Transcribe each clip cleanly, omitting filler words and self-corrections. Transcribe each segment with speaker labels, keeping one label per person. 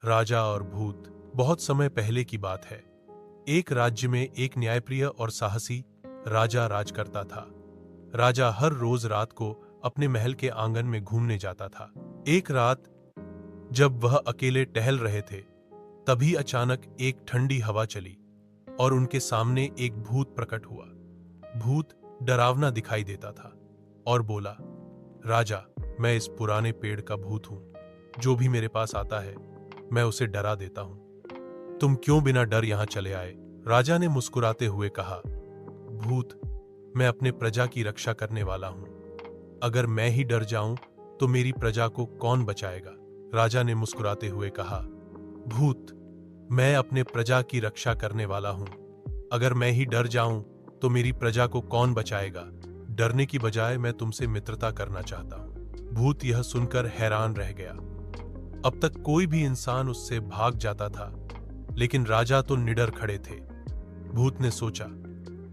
Speaker 1: राजा और भूत। बहुत समय पहले की बात है। एक राज्य में एक न्यायप्रिय और साहसी राजा राज करता था। राजा हर रोज रात को अपने महल के आंगन में घूमने जाता था। एक रात जब वह अकेले टहल रहे थे, तभी अचानक एक ठंडी हवा चली और उनके सामने एक भूत प्रकट हुआ। भूत डरावना दिखाई देता था और बोला, राजा, मैं इस पुराने पेड़ का भूत हूं। जो भी मेरे पास आता है, मैं उसे डरा देता हूं। तुम क्यों बिना डर यहां चले आए? राजा ने मुस्कुराते हुए कहा, भूत, मैं अपने प्रजा की रक्षा करने वाला हूं। अगर मैं ही डर जाऊं तो मेरी प्रजा को कौन बचाएगा? राजा ने मुस्कुराते हुए कहा, भूत, मैं अपने प्रजा की रक्षा करने वाला हूं। अगर मैं ही डर जाऊं तो मेरी प्रजा को कौन बचाएगा? डरने की बजाय मैं तुमसे मित्रता करना चाहता हूं। भूत यह सुनकर हैरान रह गया। अब तक कोई भी इंसान उससे भाग जाता था, लेकिन राजा तो निडर खड़े थे। भूत ने सोचा,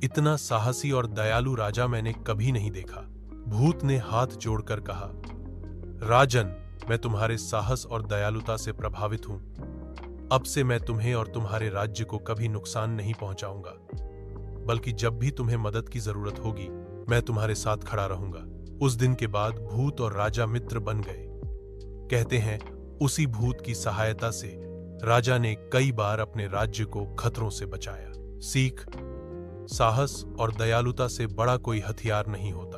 Speaker 1: इतना साहसी और दयालु राजा मैंने कभी नहीं देखा। भूत ने हाथ जोड़कर कहा, राजन, मैं तुम्हारे साहस और दयालुता से प्रभावित हूं। अब से मैं तुम्हें और तुम्हारे राज्य को कभी नुकसान नहीं पहुंचाऊंगा, बल्कि जब भी तुम्हें मदद की जरूरत होगी, मैं तुम्हारे साथ खड़ा रहूंगा। उस दिन के बाद भूत और राजा मित्र बन गए। कहते हैं, उसी भूत की सहायता से राजा ने कई बार अपने राज्य को खतरों से बचाया। सीख, साहस और दयालुता से बड़ा कोई हथियार नहीं होता।